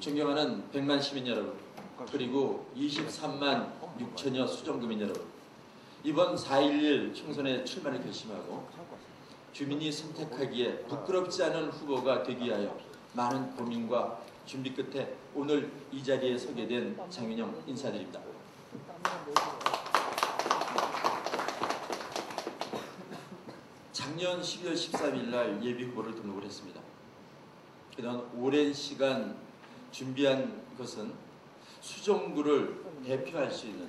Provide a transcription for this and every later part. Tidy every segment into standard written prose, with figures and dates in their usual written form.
존경하는 100만 시민 여러분, 그리고 23만 6천여 수정구민 여러분, 이번 4.11 총선에 출마를 결심하고 주민이 선택하기에 부끄럽지 않은 후보가 되기 위하여 많은 고민과 준비 끝에 오늘 이 자리에 서게 된 장윤영 인사드립니다. 작년 12월 13일 날 예비후보를 등록을 했습니다. 그동안 오랜 시간 준비한 것은 수정구를 대표할 수 있는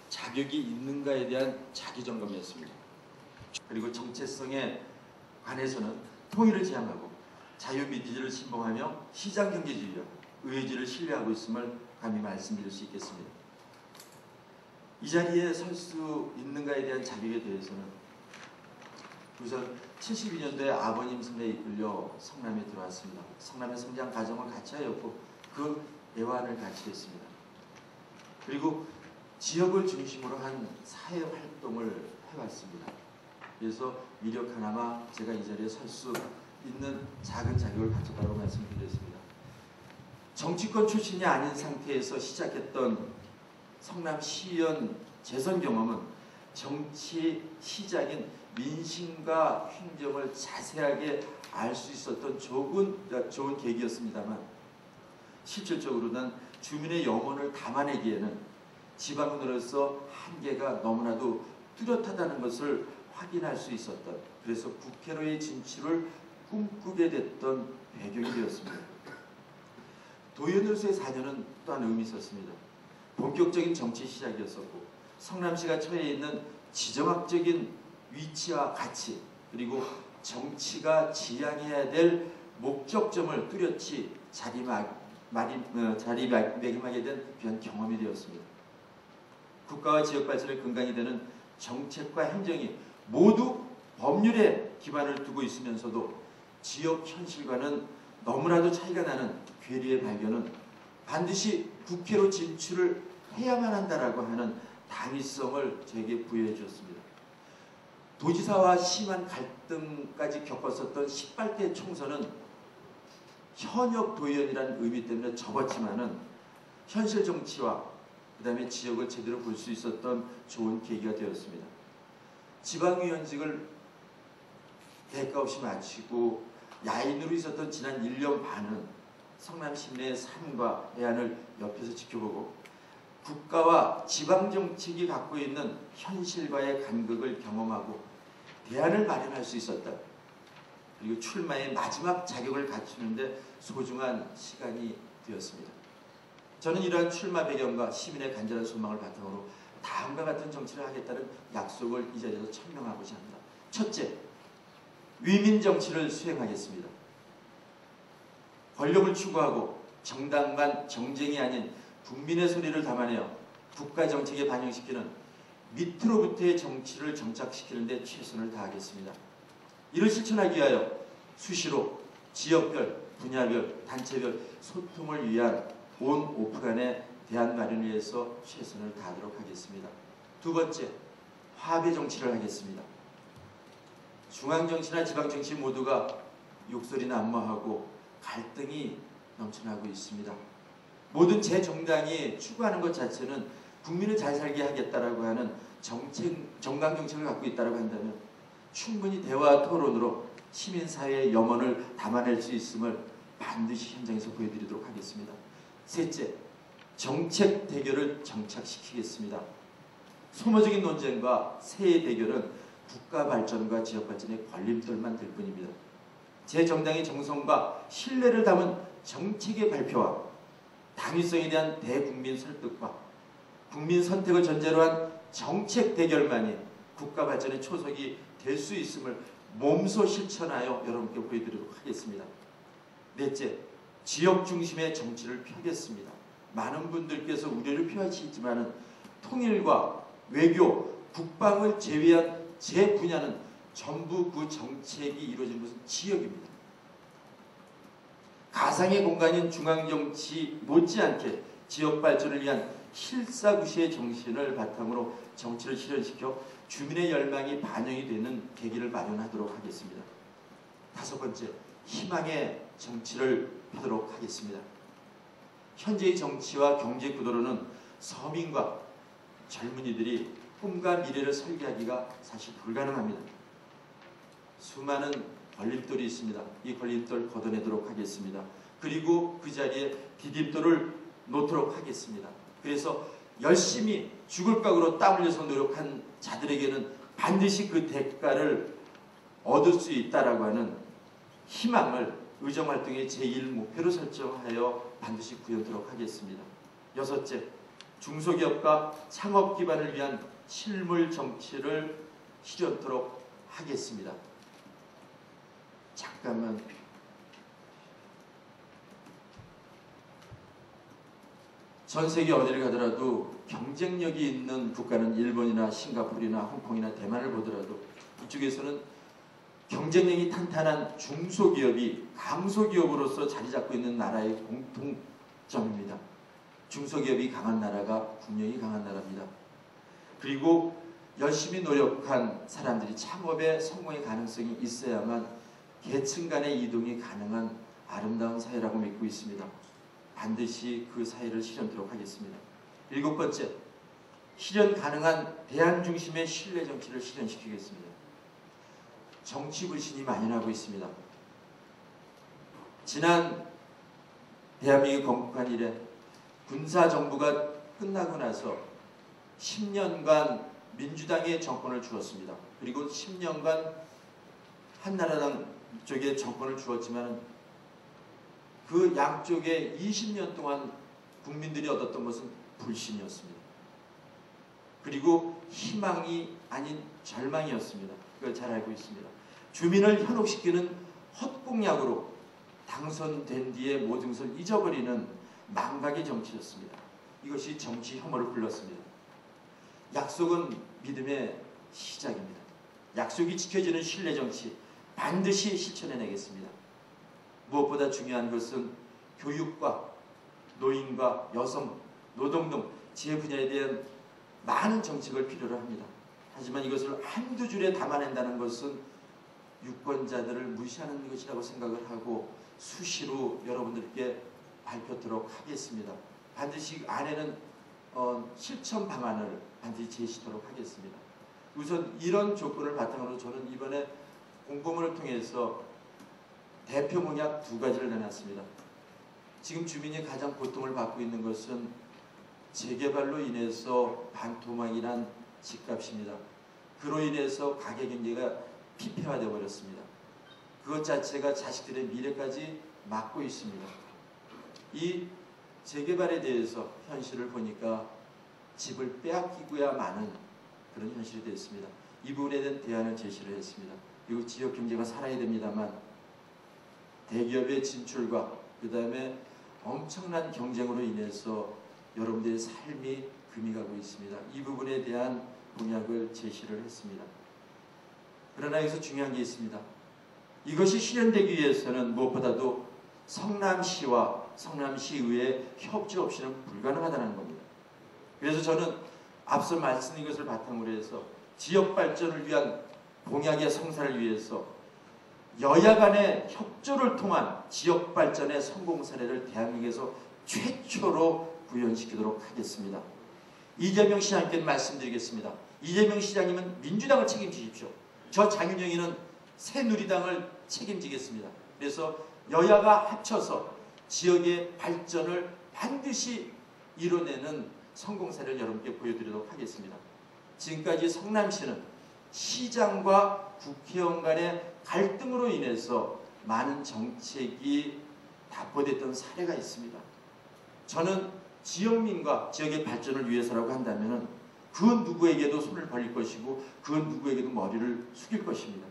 자격이 있는가에 대한 자기점검이었습니다. 그리고 정체성에 관해서는 통일을 지향하고 자유민주주의를 신봉하며 시장경제주의와 의회주의를 신뢰하고 있음을 감히 말씀드릴 수 있겠습니다. 이 자리에 설 수 있는가에 대한 자격에 대해서는 우선 72년도에 아버님 손에 이끌려 성남에 들어왔습니다. 성남의 성장 과정을 같이 하였고 그 애환을 같이 했습니다. 그리고 지역을 중심으로 한 사회활동을 해왔습니다. 그래서 미력 하나마 제가 이 자리에 설 수 있는 작은 자격을 가졌다고 말씀드렸습니다. 정치권 출신이 아닌 상태에서 시작했던 성남시의원 재선 경험은 정치 시작인 민심과 행정을 자세하게 알 수 있었던 좋은 계기였습니다만 실질적으로는 주민의 영혼을 담아내기에는 지방으로서 한계가 너무나도 뚜렷하다는 것을 확인할 수 있었던, 그래서 국회로의 진출을 꿈꾸게 됐던 배경이 되었습니다. 도의원으로서의 4년은 또한 의미 있었습니다. 본격적인 정치 시작이었었고 성남시가 처해 있는 지정학적인 위치와 가치, 그리고 정치가 지향해야 될 목적점을 뚜렷이 자리매김하게 된 귀한 경험이 되었습니다. 국가와 지역 발전의 근간이 되는 정책과 행정이 모두 법률에 기반을 두고 있으면서도 지역 현실과는 너무나도 차이가 나는 괴리의 발견은 반드시 국회로 진출을 해야만 한다라고 하는 당위성을 저에게 부여해 주었습니다. 도지사와 심한 갈등까지 겪었었던 18대 총선은 현역 도의원이라는 의미 때문에 접었지만은 현실 정치와 그 다음에 지역을 제대로 볼 수 있었던 좋은 계기가 되었습니다. 지방위원직을 대가 없이 마치고 야인으로 있었던 지난 1년 반은 성남 시민의 삶과 애환을 옆에서 지켜보고 국가와 지방정책이 갖고 있는 현실과의 간극을 경험하고 대안을 마련할 수 있었다. 그리고 출마의 마지막 자격을 갖추는데 소중한 시간이 되었습니다. 저는 이러한 출마 배경과 시민의 간절한 소망을 바탕으로 다음과 같은 정치를 하겠다는 약속을 이 자리에서 천명하고자 합니다. 첫째, 위민 정치를 수행하겠습니다. 권력을 추구하고 정당간 정쟁이 아닌 국민의 소리를 담아내어 국가 정책에 반영시키는 밑으로부터의 정치를 정착시키는 데 최선을 다하겠습니다. 이를 실천하기 위하여 수시로 지역별, 분야별, 단체별 소통을 위한 온 오프간의 대안 마련을 위해서 최선을 다하도록 하겠습니다. 두 번째, 화합의 정치를 하겠습니다. 중앙정치나 지방정치 모두가 욕설이 난무하고 갈등이 넘쳐나고 있습니다. 모든 제 정당이 추구하는 것 자체는 국민을 잘 살게 하겠다라고 하는 정강 정책을 갖고 있다고 한다면 충분히 대화 토론으로 시민사회의 염원을 담아낼 수 있음을 반드시 현장에서 보여드리도록 하겠습니다. 셋째, 정책 대결을 정착시키겠습니다. 소모적인 논쟁과 세의 대결은 국가 발전과 지역 발전의 걸림돌만 될 뿐입니다. 제 정당의 정성과 신뢰를 담은 정책의 발표와 당위성에 대한 대국민 설득과 국민 선택을 전제로 한 정책 대결만이 국가 발전의 초석이 될 수 있음을 몸소 실천하여 여러분께 보여드리도록 하겠습니다. 넷째, 지역 중심의 정치를 펴겠습니다. 많은 분들께서 우려를 표하시지만 통일과 외교, 국방을 제외한 제 분야는 전부 그 정책이 이루어지는 것은 지역입니다. 가상의 공간인 중앙정치 못지않게 지역 발전을 위한 실사구시의 정신을 바탕으로 정치를 실현시켜 주민의 열망이 반영이 되는 계기를 마련하도록 하겠습니다. 다섯 번째, 희망의 정치를 하도록 하겠습니다. 현재의 정치와 경제 구도로는 서민과 젊은이들이 꿈과 미래를 설계하기가 사실 불가능합니다. 수많은 걸림돌이 있습니다. 이 걸림돌 걷어내도록 하겠습니다. 그리고 그 자리에 디딤돌을 놓도록 하겠습니다. 그래서 열심히 죽을 각오로 땀 흘려서 노력한 자들에게는 반드시 그 대가를 얻을 수 있다라고 하는 희망을 의정활동의 제1목표로 설정하여 반드시 구현토록 하겠습니다. 여섯째, 중소기업과 창업 기반을 위한 실물 정치를 실현토록 하겠습니다. 잠깐만. 전 세계 어디를 가더라도 경쟁력이 있는 국가는 일본이나 싱가포르나 홍콩이나 대만을 보더라도 이쪽에서는 경쟁력이 탄탄한 중소기업이 강소기업으로서 자리 잡고 있는 나라의 공통점입니다. 중소기업이 강한 나라가 국력이 강한 나라입니다. 그리고 열심히 노력한 사람들이 창업에 성공의 가능성이 있어야만 계층 간의 이동이 가능한 아름다운 사회라고 믿고 있습니다. 반드시 그 사회를 실현토록 하겠습니다. 일곱 번째, 실현 가능한 대안 중심의 신뢰 정치를 실현시키겠습니다. 정치 불신이 만연하고 있습니다. 지난 대한민국 건국한 이래 군사정부가 끝나고 나서 10년간 민주당의 정권을 주었습니다. 그리고 10년간 한나라당 쪽에 정권을 주었지만 그 양쪽에 20년 동안 국민들이 얻었던 것은 불신이었습니다. 그리고 희망이 아닌 절망이었습니다. 그걸 잘 알고 있습니다. 주민을 현혹시키는 헛공약으로 당선된 뒤에 모든 것을 잊어버리는 망각의 정치였습니다. 이것이 정치 혐오를 불렀습니다. 약속은 믿음의 시작입니다. 약속이 지켜지는 신뢰 정치 반드시 실천해내겠습니다. 무엇보다 중요한 것은 교육과 노인과 여성, 노동 등 제 분야에 대한 많은 정책을 필요로 합니다. 하지만 이것을 한두 줄에 담아낸다는 것은 유권자들을 무시하는 것이라고 생각을 하고 수시로 여러분들께 발표토록 하겠습니다. 반드시 안에는 실천 방안을 반드시 제시토록 하겠습니다. 우선 이런 조건을 바탕으로 저는 이번에 공보문을 통해서 대표 공약 두 가지를 내놨습니다. 지금 주민이 가장 고통을 받고 있는 것은 재개발로 인해서 반토막이 난 집값입니다. 그로 인해서 가계 경제가 피폐화되어 버렸습니다. 그것 자체가 자식들의 미래까지 막고 있습니다. 이 재개발에 대해서 현실을 보니까 집을 빼앗기고야 마는 그런 현실이 되었습니다. 이 부분에 대한 대안을 제시를 했습니다. 그리고 지역 경제가 살아야 됩니다만 대기업의 진출과 그 다음에 엄청난 경쟁으로 인해서 여러분들의 삶이 금이 가고 있습니다. 이 부분에 대한 공약을 제시를 했습니다. 그러나 여기서 중요한 게 있습니다. 이것이 실현되기 위해서는 무엇보다도 성남시와 성남시의회 협조 없이는 불가능하다는 겁니다. 그래서 저는 앞서 말씀드린 것을 바탕으로 해서 지역 발전을 위한 공약의 성사를 위해서 여야 간의 협조를 통한 지역 발전의 성공 사례를 대한민국에서 최초로 구현시키도록 하겠습니다. 이재명 시장님께 말씀드리겠습니다. 이재명 시장님은 민주당을 책임지십시오. 저 장윤영이는 새누리당을 책임지겠습니다. 그래서 여야가 합쳐서 지역의 발전을 반드시 이뤄내는 성공 사례를 여러분께 보여드리도록 하겠습니다. 지금까지 성남시는 시장과 국회의원 간의 갈등으로 인해서 많은 정책이 답보됐던 사례가 있습니다. 저는 지역민과 지역의 발전을 위해서라고 한다면 그 누구에게도 손을 벌릴 것이고 그 누구에게도 머리를 숙일 것입니다.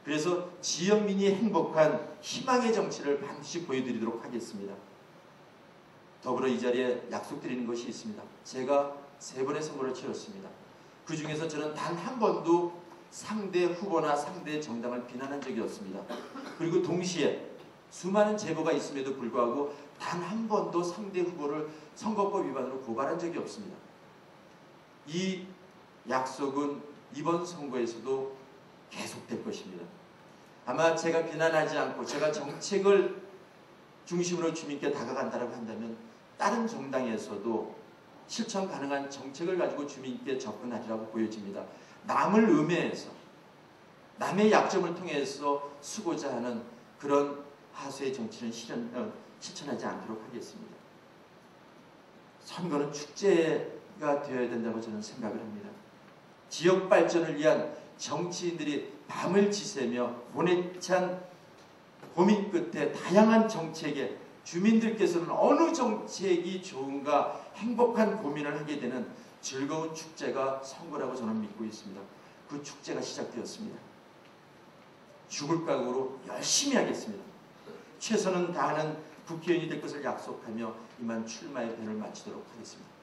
그래서 지역민이 행복한 희망의 정치를 반드시 보여드리도록 하겠습니다. 더불어 이 자리에 약속드리는 것이 있습니다. 제가 3번의 선거를 치렀습니다. 그 중에서 저는 단 한 번도 상대 후보나 상대 정당을 비난한 적이 없습니다. 그리고 동시에 수많은 제보가 있음에도 불구하고 단 한 번도 상대 후보를 선거법 위반으로 고발한 적이 없습니다. 이 약속은 이번 선거에서도 계속될 것입니다. 아마 제가 비난하지 않고 제가 정책을 중심으로 주민께 다가간다고 한다면 다른 정당에서도 실천 가능한 정책을 가지고 주민께 접근하리라고 보여집니다. 남을 음해해서 남의 약점을 통해서 쓰고자 하는 그런 하수의 정치는 실천하지 않도록 하겠습니다. 선거는 축제가 되어야 된다고 저는 생각을 합니다. 지역 발전을 위한 정치인들이 밤을 지새며 고뇌찬 고민 끝에 다양한 정책에 주민들께서는 어느 정책이 좋은가 행복한 고민을 하게 되는 즐거운 축제가 선거라고 저는 믿고 있습니다. 그 축제가 시작되었습니다. 죽을 각오로 열심히 하겠습니다. 최선은 다하는 국회의원이 될 것을 약속하며 이만 출마의 펜을 마치도록 하겠습니다.